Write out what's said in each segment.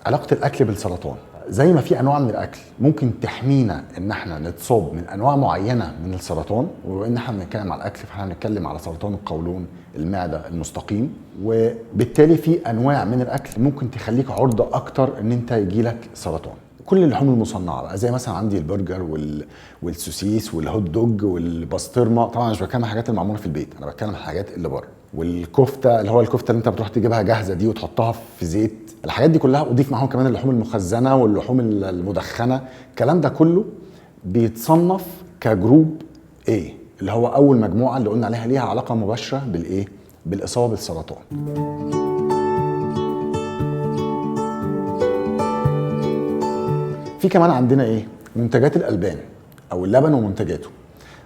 علاقة الأكل بالسرطان، زي ما في أنواع من الأكل ممكن تحمينا إن احنا نتصاب من أنواع معينة من السرطان، وإن احنا بنتكلم على الأكل فاحنا هنتكلم على سرطان القولون، المعدة، المستقيم، وبالتالي في أنواع من الأكل ممكن تخليك عرضة أكتر إن أنت يجيلك سرطان. كل اللحوم المصنعة بقى زي مثلا عندي البرجر والسوسيس والهوت دوج والبسطرمة، طبعا مش بتكلم عن الحاجات المعمولة في البيت، أنا بتكلم عن الحاجات اللي بره، والكفتة اللي هو الكفتة اللي أنت بتروح تجيبها جاهزة دي وتحطها في زيت، الحاجات دي كلها، اضيف معاهم كمان اللحوم المخزنه واللحوم المدخنه، الكلام ده كله بيتصنف كجروب A، اللي هو اول مجموعه اللي قلنا عليها ليها علاقه مباشره بالايه؟ بالاصابه بالسرطان. في كمان عندنا ايه؟ منتجات الالبان او اللبن ومنتجاته.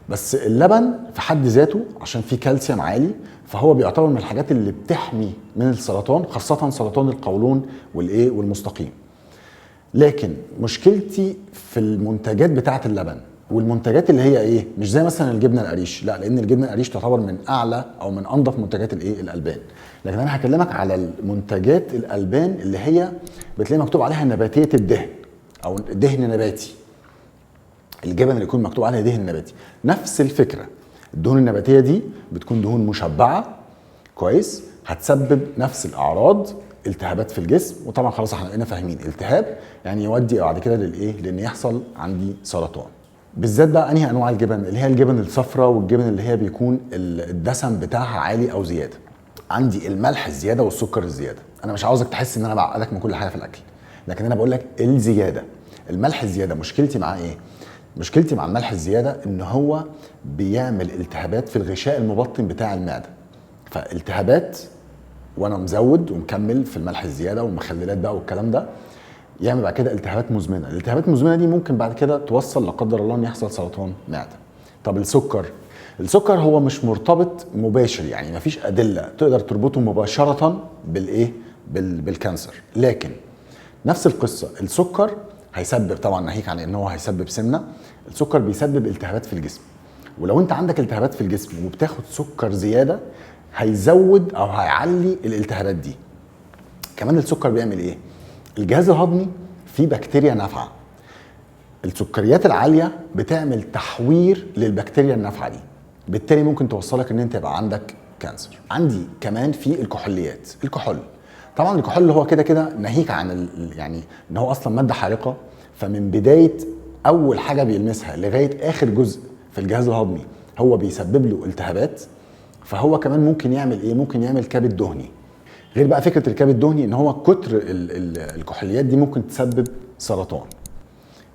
بس اللبن في حد ذاته عشان فيه كالسيوم عالي فهو بيعتبر من الحاجات اللي بتحمي من السرطان، خاصة سرطان القولون والايه والمستقيم. لكن مشكلتي في المنتجات بتاعة اللبن والمنتجات اللي هي ايه؟ مش زي مثلا الجبنة القريش، لا، لان الجبنة القريش تعتبر من اعلى او من انظف منتجات الايه؟ الالبان. لكن انا هكلمك على المنتجات الالبان اللي هي بتلاقي مكتوب عليها نباتية الدهن او دهن نباتي. الجبن اللي يكون مكتوب عليها دهن نباتي نفس الفكره، الدهون النباتيه دي بتكون دهون مشبعه كويس، هتسبب نفس الاعراض، التهابات في الجسم، وطبعا خلاص احنا بقينا فاهمين التهاب يعني يودي بعد كده للايه؟ لان يحصل عندي سرطان. بالذات بقى انهي انواع الجبن؟ اللي هي الجبن الصفراء والجبن اللي هي بيكون الدسم بتاعها عالي او زياده. عندي الملح الزياده والسكر الزياده. انا مش عاوزك تحس ان انا بعقدك من كل حاجه في الاكل، لكن انا بقول لك الزياده. الملح الزياده مشكلتي معاه ايه؟ مشكلتي مع الملح الزياده ان هو بيعمل التهابات في الغشاء المبطن بتاع المعده، فالتهابات وانا مزود ومكمل في الملح الزياده والمخللات بقى والكلام ده يعمل بعد كده التهابات مزمنه. الالتهابات المزمنه دي ممكن بعد كده توصل لا قدر الله ان يحصل سرطان معده. طب السكر هو مش مرتبط مباشر، يعني مفيش ادله تقدر تربطه مباشره بالايه؟ بالكانسر، لكن نفس القصه، السكر هيسبب طبعا، ناهيك عن ان هو هيسبب سمنه، السكر بيسبب التهابات في الجسم، ولو انت عندك التهابات في الجسم وبتاخد سكر زياده هيزود او هيعلي الالتهابات دي. كمان السكر بيعمل ايه؟ الجهاز الهضمي فيه بكتيريا نافعه، السكريات العاليه بتعمل تحوير للبكتيريا النافعه دي، بالتالي ممكن توصلك ان انت يبقى عندك كانسر. عندي كمان في الكحوليات، الكحول طبعا الكحول اللي هو كده كده ناهيك عن يعني ان هو اصلا ماده حارقه، فمن بدايه اول حاجه بيلمسها لغايه اخر جزء في الجهاز الهضمي هو بيسبب له التهابات، فهو كمان ممكن يعمل ايه؟ ممكن يعمل كبد دهني. غير بقى فكره الكبد الدهني ان هو كتر الكحوليات دي ممكن تسبب سرطان.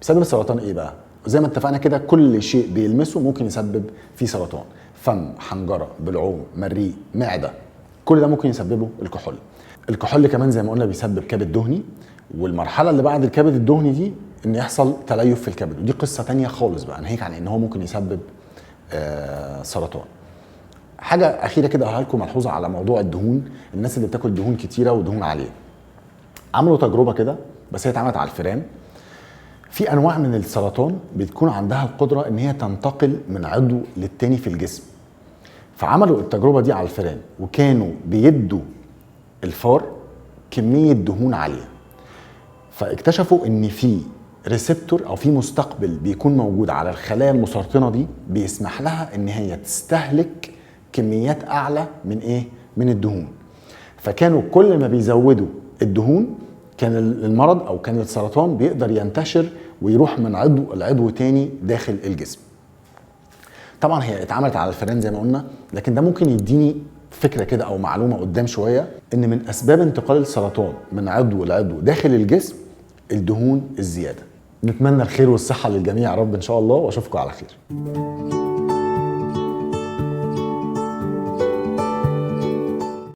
بسبب السرطان ايه بقى؟ زي ما اتفقنا كده كل شيء بيلمسه ممكن يسبب فيه سرطان، فم، حنجره، بلعوم، مريء، معده، كل ده ممكن يسببه الكحول. الكحول كمان زي ما قلنا بيسبب كبد دهني، والمرحله اللي بعد الكبد الدهني دي ان يحصل تليف في الكبد، ودي قصه تانية خالص بقى، ناهيك عن ان هو ممكن يسبب سرطان. حاجه اخيره كده اقولها لكم، ملحوظه على موضوع الدهون، الناس اللي بتاكل دهون كتيره ودهون عاليه، عملوا تجربه كده بس هي اتعملت على الفئران. في انواع من السرطان بتكون عندها القدره ان هي تنتقل من عضو للتاني في الجسم، فعملوا التجربه دي على الفئران وكانوا بيدوا الفار كميه دهون عاليه، فاكتشفوا ان في ريسبتور او في مستقبل بيكون موجود على الخلايا المسرطنه دي بيسمح لها ان هي تستهلك كميات اعلى من ايه؟ من الدهون. فكانوا كل ما بيزودوا الدهون كان المرض او كان السرطان بيقدر ينتشر ويروح من عضو لعضو تاني داخل الجسم. طبعا هي اتعملت على الفئران زي ما قلنا، لكن ده ممكن يديني فكره كده او معلومه قدام شويه ان من اسباب انتقال السرطان من عضو لعضو داخل الجسم الدهون الزياده. نتمنى الخير والصحه للجميع يا رب ان شاء الله، واشوفكم على خير.